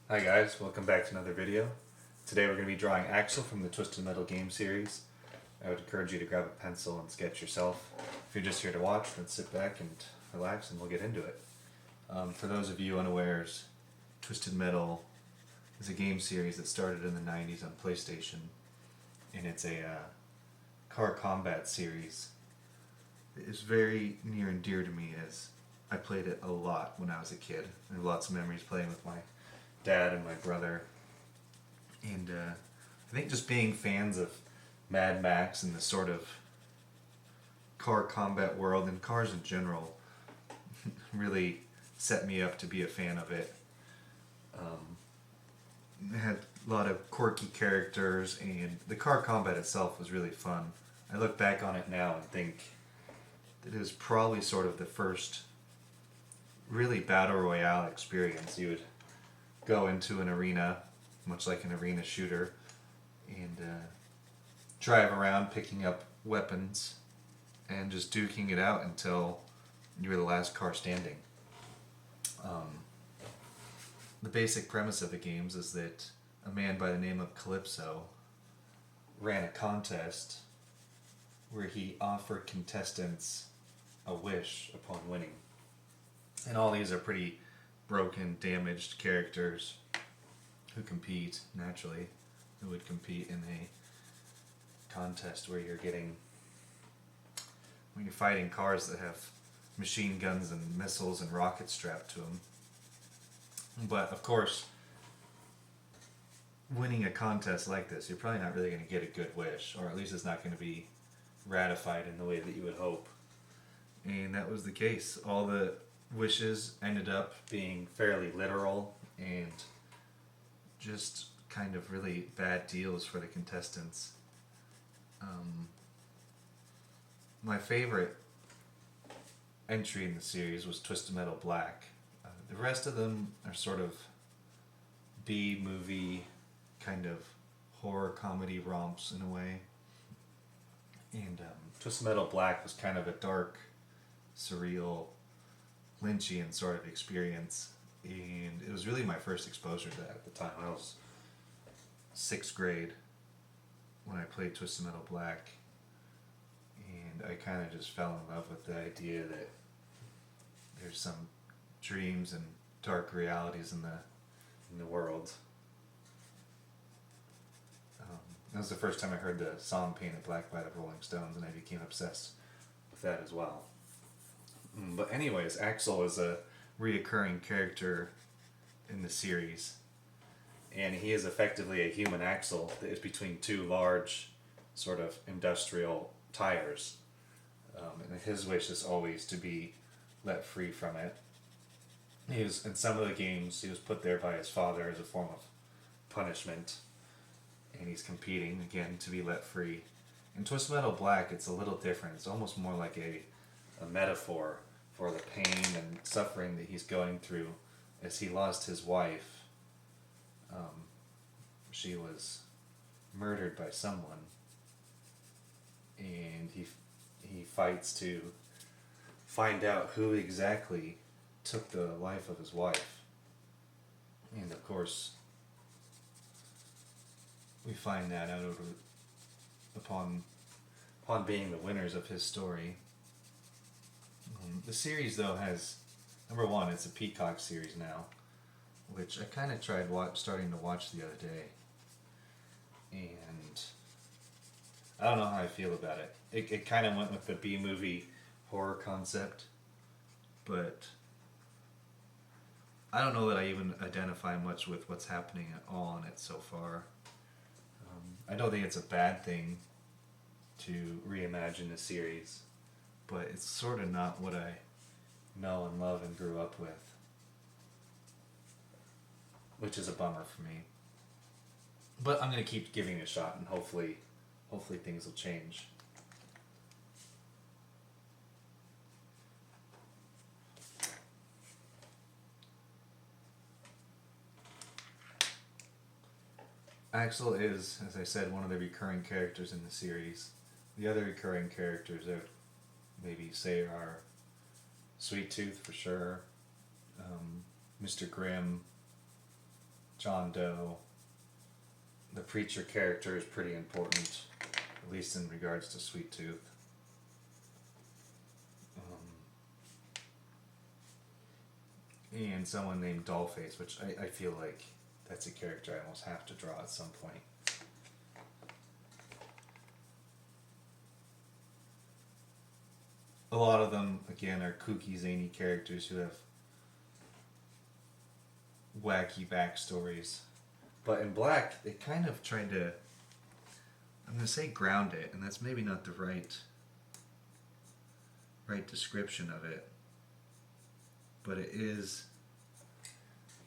Hi guys, welcome back to another video. Today we're going to be drawing Axel from the Twisted Metal game series. I would encourage you to grab a pencil and sketch yourself. If you're just here to watch, then sit back and relax and we'll get into it. For those of you unawares, Twisted Metal is a game series that started in the 90s on PlayStation, and it's a car combat series. It is very near and dear to me as I played it a lot when I was a kid. I have lots of memories playing with my dad and my brother. And I think just being fans of Mad Max and the sort of car combat world and cars in general really set me up to be a fan of it. It had a lot of quirky characters, and the car combat itself was really fun. I look back on it now and think that it was probably sort of the first really battle royale experience. You would go into an arena, much like an arena shooter, and drive around picking up weapons and just duking it out until you were the last car standing. The basic premise of the games is that a man by the name of Calypso ran a contest where he offered contestants a wish upon winning. And all these are pretty broken, damaged characters who compete naturally, who would compete in a contest where when you're fighting cars that have machine guns and missiles and rockets strapped to them. But of course, winning a contest like this, you're probably not really going to get a good wish, or at least it's not going to be ratified in the way that you would hope. And that was the case. All the wishes ended up being fairly literal and just kind of really bad deals for the contestants. My favorite entry in the series was Twisted Metal Black. The rest of them are sort of B-movie kind of horror comedy romps in a way. And Twisted Metal Black was kind of a dark, surreal, Lynchian sort of experience. And it was really my first exposure to that at the time. I was 6th grade when I played Twisted Metal Black. And I kind of just fell in love with the idea that there's some dreams and dark realities in the world. That was the first time I heard the song Painted Black by the Rolling Stones, and I became obsessed with that as well. But anyways, Axel is a reoccurring character in the series, and he is effectively a human axle that is between two large sort of industrial tires. And his wish is always to be let free from it. In some of the games, he was put there by his father as a form of punishment, and he's competing again to be let free. In Twisted Metal Black, it's a little different. It's almost more like a metaphor for the pain and suffering that he's going through as he lost his wife. She was murdered by someone, and he fights to find out who exactly took the life of his wife. And of course, we find that out upon being the winners of his story. The series, though, has, number one, it's a Peacock series now, which I kind of tried starting to watch the other day, and I don't know how I feel about it. It kind of went with the B-movie horror concept, but I don't know that I even identify much with what's happening at all in it so far. I don't think it's a bad thing to reimagine a series, but it's sort of not what I know and love and grew up with, which is a bummer for me. But I'm going to keep giving it a shot, and hopefully things will change. Axel is, as I said, one of the recurring characters in the series. The other recurring characters I would maybe say are Sweet Tooth for sure, Mr. Grimm, John Doe. The preacher character is pretty important, at least in regards to Sweet Tooth. And someone named Dollface, which I feel like that's a character I almost have to draw at some point. A lot of them, again, are kooky, zany characters who have wacky backstories. But in Black, they kind of tried to, I'm going to say ground it, and that's maybe not the right description of it. But it is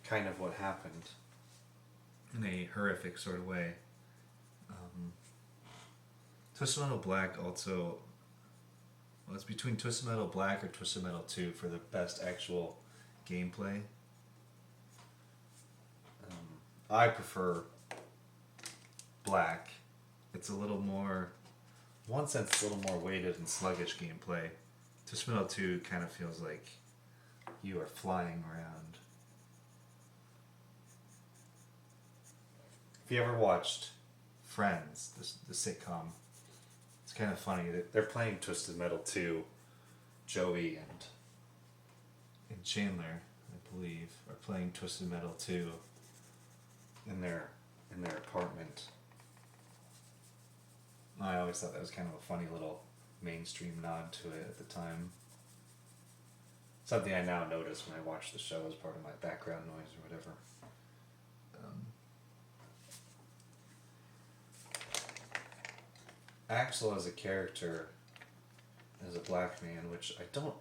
kind of what happened in a horrific sort of way. Twisted Metal Black also, well, it's between Twisted Metal Black or Twisted Metal 2 for the best actual gameplay. I prefer Black. It's a little more, in one sense, it's a little more weighted and sluggish gameplay. Twisted Metal 2 kind of feels like you are flying around. If you ever watched Friends, the sitcom, it's kind of funny that they're playing Twisted Metal 2. Joey and Chandler, I believe, are playing Twisted Metal 2 in their apartment. I always thought that was kind of a funny little mainstream nod to it at the time. Something I now notice when I watch the show as part of my background noise or whatever. Axel as a character, as a black man, which I don't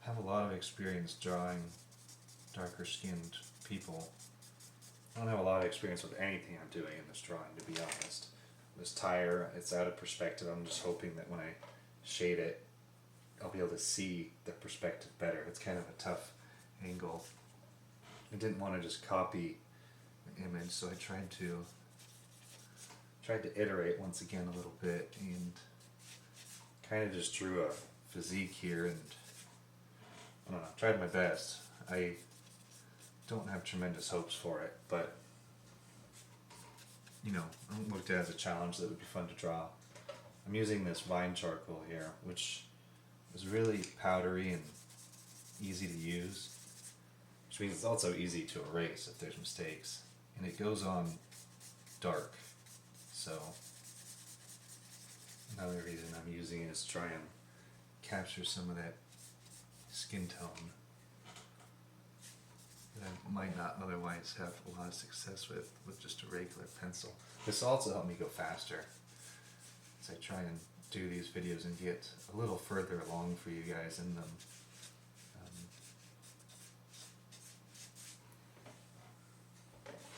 have a lot of experience drawing darker skinned people. I don't have a lot of experience with anything I'm doing in this drawing, to be honest. This tire, it's out of perspective. I'm just hoping that when I shade it, I'll be able to see the perspective better. It's kind of a tough angle. I didn't want to just copy the image, so I tried to iterate once again a little bit and kind of just drew a physique here, and I don't know, tried my best. I don't have tremendous hopes for it, but you know, I looked at it as a challenge that would be fun to draw. I'm using this vine charcoal here, which is really powdery and easy to use, which means it's also easy to erase if there's mistakes, and it goes on dark. So another reason I'm using it is to try and capture some of that skin tone that I might not otherwise have a lot of success with just a regular pencil. This will also help me go faster as I try and do these videos and get a little further along for you guys in them.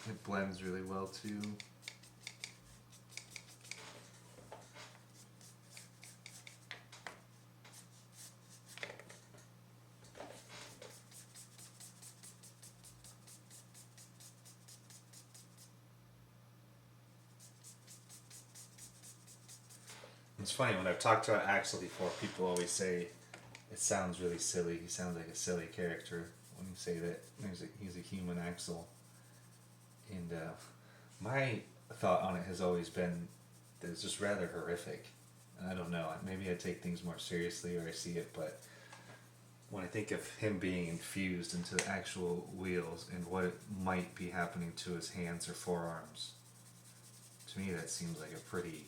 It blends really well too. It's funny, when I've talked about Axel before, people always say it sounds really silly. He sounds like a silly character when you say that he's a human Axel. And my thought on it has always been that it's just rather horrific. And I don't know, maybe I take things more seriously or I see it, but when I think of him being infused into the actual wheels and what might be happening to his hands or forearms, to me that seems like a pretty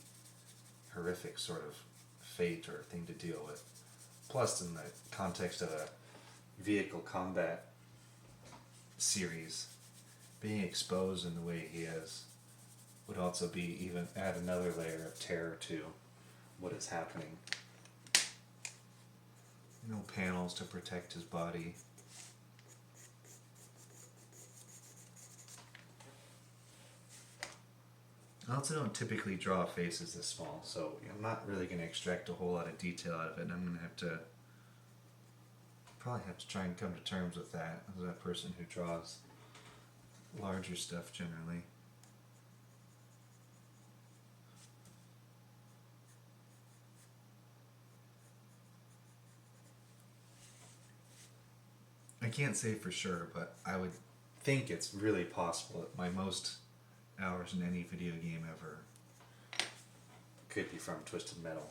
horrific sort of fate or thing to deal with. Plus, in the context of a vehicle combat series, being exposed in the way he is would also be even add another layer of terror to what is happening. No panels to protect his body. I also don't typically draw faces this small, so I'm not really going to extract a whole lot of detail out of it, and I'm going to probably have to try and come to terms with that as a person who draws larger stuff generally. I can't say for sure, but I would think it's really possible that my most hours in any video game ever could be from Twisted Metal.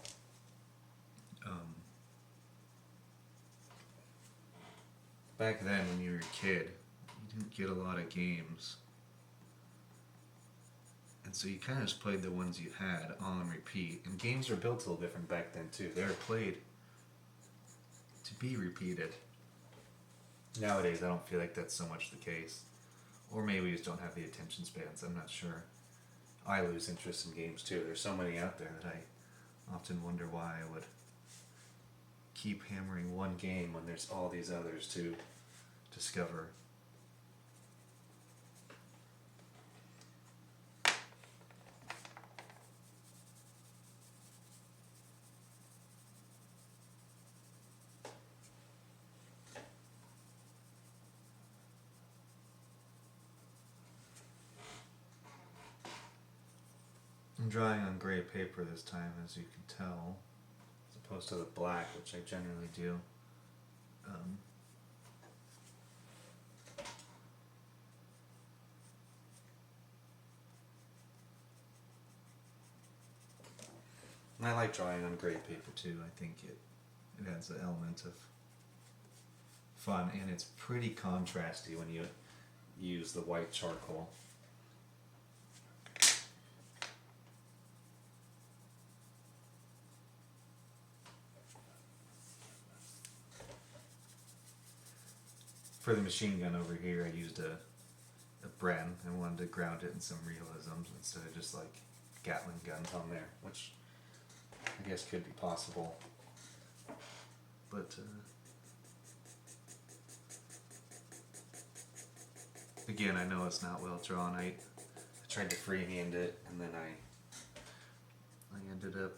Back then, when you were a kid, you didn't get a lot of games. And so you kind of just played the ones you had on repeat. And games were built a little different back then, too. They were played to be repeated. Nowadays, I don't feel like that's so much the case. Or maybe we just don't have the attention spans, I'm not sure. I lose interest in games, too. There's so many out there that I often wonder why I would keep hammering one game when there's all these others to discover. I'm drawing on gray paper this time, as you can tell, as opposed to the black, which I generally do. And I like drawing on gray paper too. I think it adds an element of fun, and it's pretty contrasty when you use the white charcoal. For the machine gun over here, I used a Bren. I wanted to ground it in some realism instead of just like Gatling guns on there, which I guess could be possible. But again, I know it's not well drawn. I tried to freehand it, and then I ended up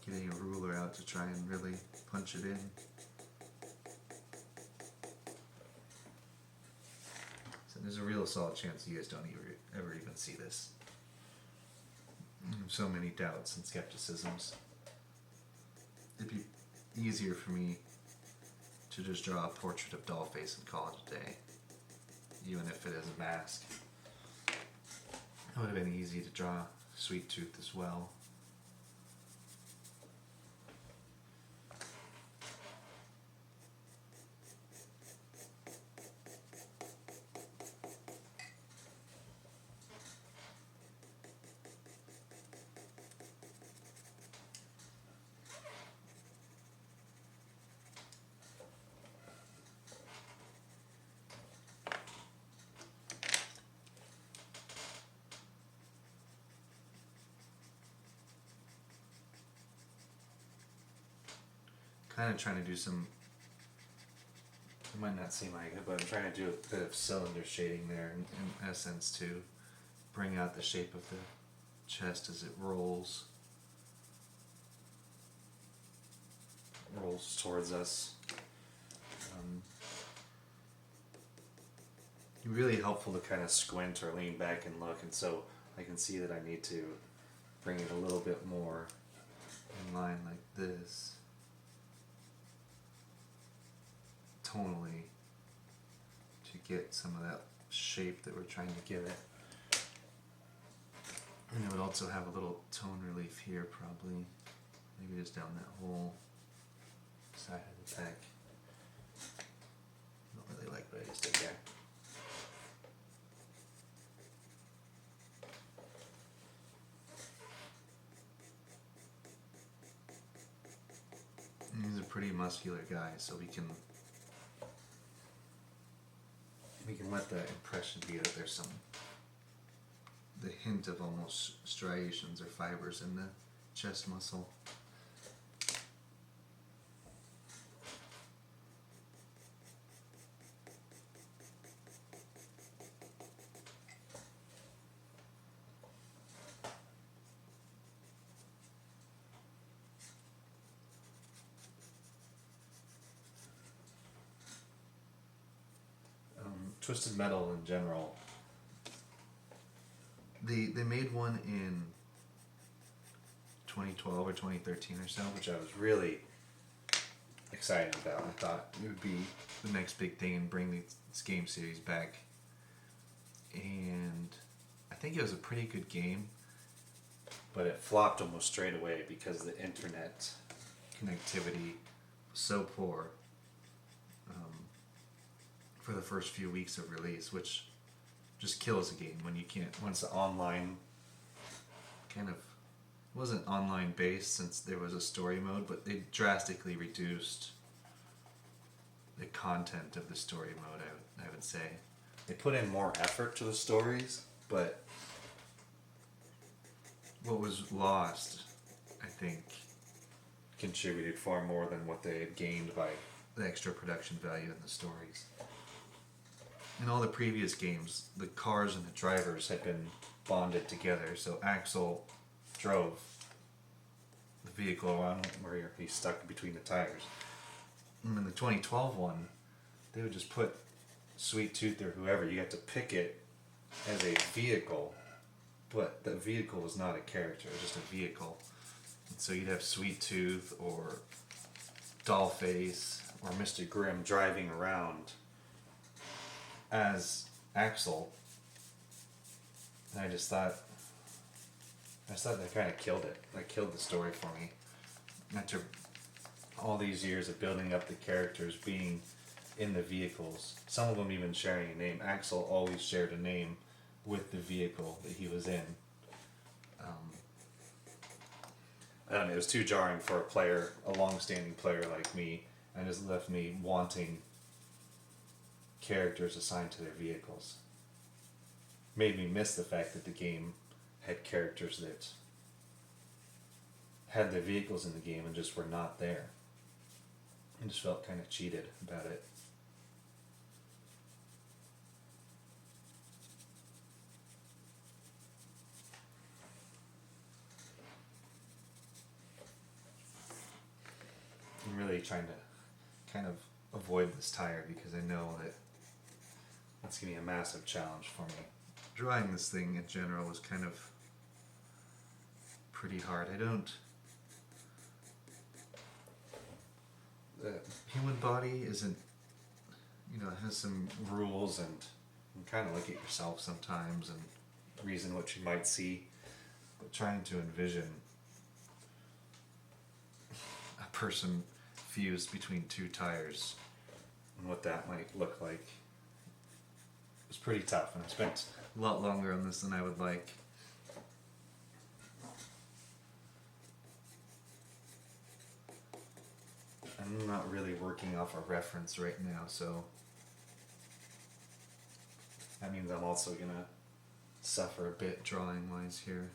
getting a ruler out to try and really punch it in. So there's a real solid chance you guys don't ever even see this. So many doubts and skepticisms. It'd be easier for me to just draw a portrait of Dollface and call it a day, even if it is a mask. It would have been easy to draw Sweet Tooth as well. Kind of trying to do some, it might not seem like it, but I'm trying to do a bit of cylinder shading there in essence to bring out the shape of the chest as it rolls towards us. Really helpful to kind of squint or lean back and look, and so I can see that I need to bring it a little bit more in line like this. Tonally, to get some of that shape that we're trying to give it. And it would also have a little tone relief here, probably. Maybe just down that whole side of the pec. Don't really like what I just did there. And he's a pretty muscular guy, so we can let the impression be that there's the hint of almost striations or fibers in the chest muscle. Twisted Metal in general. They made one in 2012 or 2013 or so, which I was really excited about. I thought it would be the next big thing and bring this game series back. And I think it was a pretty good game, but it flopped almost straight away because the internet connectivity was so poor for the first few weeks of release, which just kills a game when you can't, once the online kind of wasn't online based since there was a story mode, but they drastically reduced the content of the story mode, I would say. They put in more effort to the stories, but what was lost, I think, contributed far more than what they had gained by the extra production value in the stories. In all the previous games, the cars and the drivers had been bonded together, so Axel drove the vehicle around where he's stuck between the tires. And in the 2012 one, they would just put Sweet Tooth or whoever, you had to pick it as a vehicle, but the vehicle was not a character, it was just a vehicle. And so you'd have Sweet Tooth or Dollface or Mr. Grimm driving around as Axel. And I just thought that kind of killed it. That killed the story for me. After all these years of building up the characters being in the vehicles, some of them even sharing a name. Axel always shared a name with the vehicle that he was in. I don't know, it was too jarring for a long-standing player like me, and just left me wanting characters assigned to their vehicles. Made me miss the fact that the game had characters that had their vehicles in the game and just were not there. I just felt kind of cheated about it. I'm really trying to kind of avoid this tire because I know that that's going to be a massive challenge for me. Drawing this thing in general was kind of pretty hard. The human body isn't, it has some rules, and you can kind of look at yourself sometimes and reason what you might see, but trying to envision a person fused between two tires and what that might look like was pretty tough, and I spent a lot longer on this than I would like. I'm not really working off a reference right now, so that means I'm also gonna suffer a bit drawing wise here.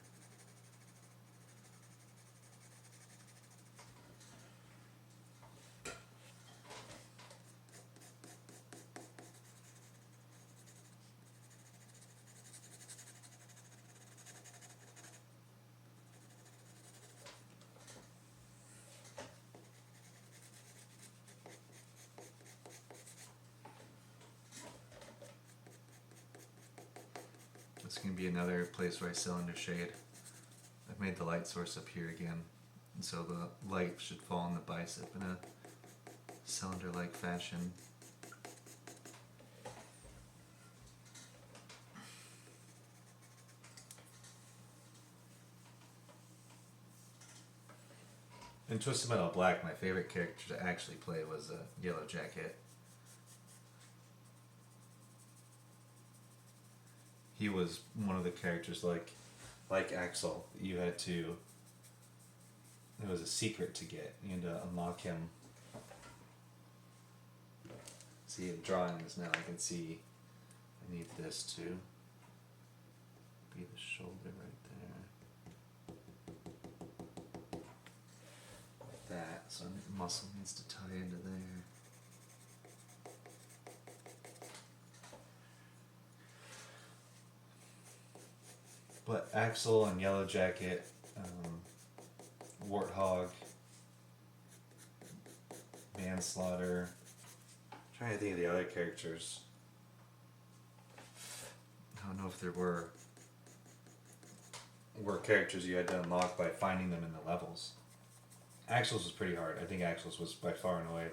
This can be another place where I cylinder shade. I've made the light source up here again, and so the light should fall on the bicep in a cylinder-like fashion. In Twisted Metal Black, my favorite character to actually play was Yellow Jacket. He was one of the characters like Axel. You had to. It was a secret to get. You had to unlock him. See, in drawings now, I can see. I need this to be the shoulder right there. Like that. So muscle needs to tie into there. But Axel and Yellow Jacket, Warthog, Manslaughter. I'm trying to think of the other characters. I don't know if there were characters you had to unlock by finding them in the levels. Axel's was pretty hard. I think Axel's was by far and away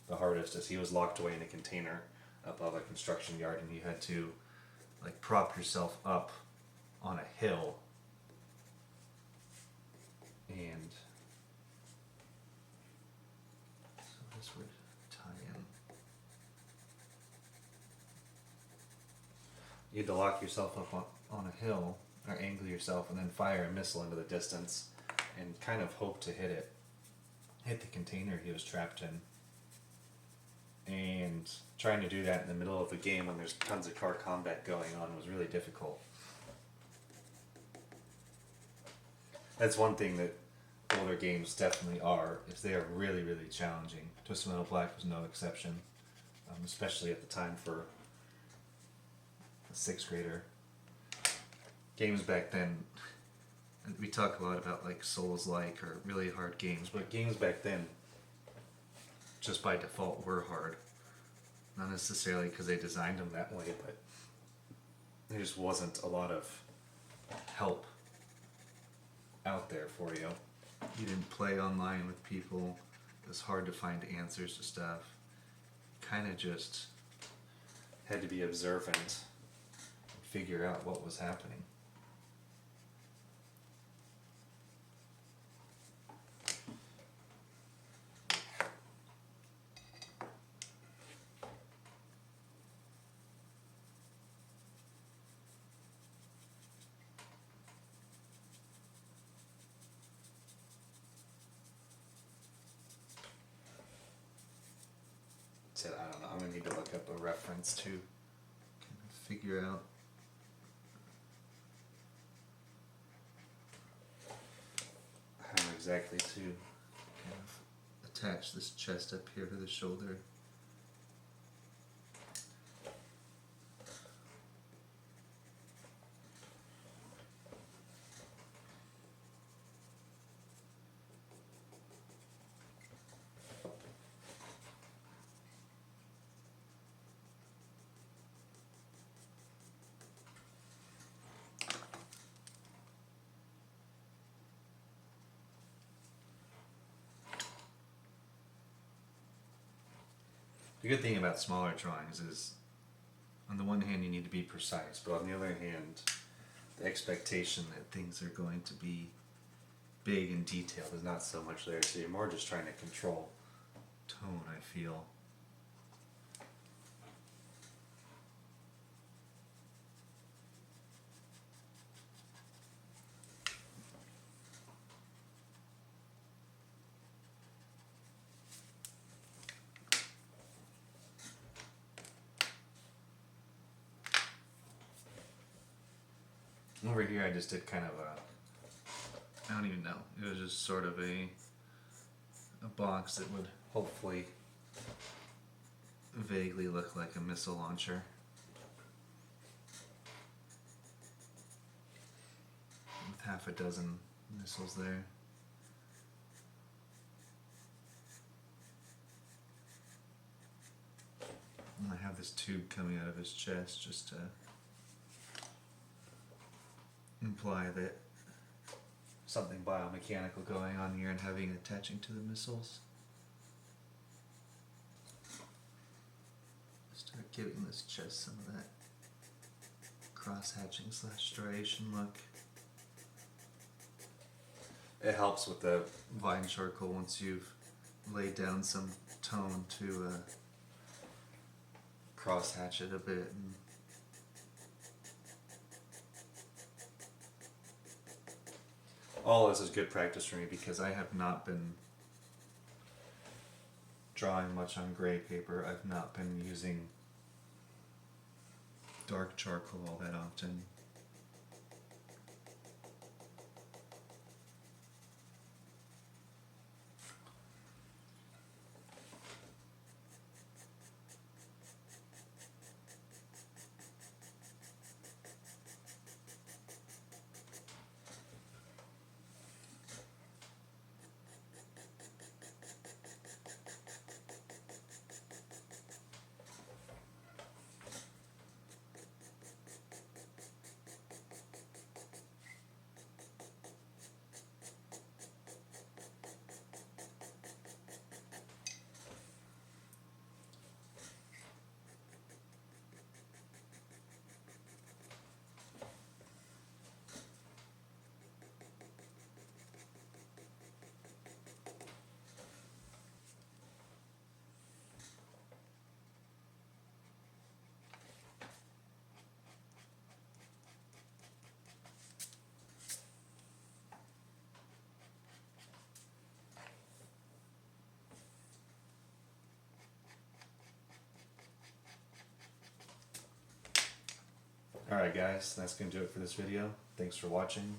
the hardest, as he was locked away in a container above a construction yard, and you had to like prop yourself up on a hill and so this would tie in. You had to lock yourself up on a hill or angle yourself and then fire a missile into the distance and kind of hope to hit the container he was trapped in. And trying to do that in the middle of the game when there's tons of car combat going on was really difficult. That's one thing that older games definitely are, is they are really, really challenging. Twisted Metal Black was no exception, especially at the time for a 6th grader. Games back then, we talk a lot about like Souls-like or really hard games, but games back then just by default were hard. Not necessarily because they designed them that way, but there just wasn't a lot of help out there for you. You didn't play online with people. It was hard to find answers to stuff. You kind of just had to be observant and figure out what was happening. I don't know, I'm going to need to look up a reference to kind of figure out how exactly to kind of attach this chest up here to the shoulder. The good thing about smaller drawings is, on the one hand, you need to be precise, but on the other hand, the expectation that things are going to be big and detailed is not so much there, so you're more just trying to control tone, I feel. Over here I just did kind of I don't even know, it was just sort of a box that would hopefully vaguely look like a missile launcher. With half a dozen missiles there. And I have this tube coming out of his chest just to imply that something biomechanical going on here and having attaching to the missiles. Start giving this chest some of that cross-hatching / striation look. It helps with the vine charcoal once you've laid down some tone to cross-hatch it a bit. And all this is good practice for me because I have not been drawing much on gray paper. I've not been using dark charcoal all that often. Alright guys, that's going to do it for this video. Thanks for watching.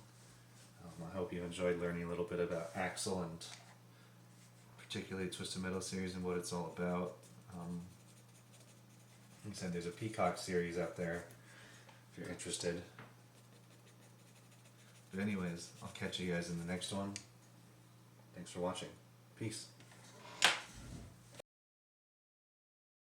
I hope you enjoyed learning a little bit about Axel and particularly Twisted Metal series and what it's all about. Like I said, there's a Peacock series out there if you're interested. But anyways, I'll catch you guys in the next one. Thanks for watching. Peace.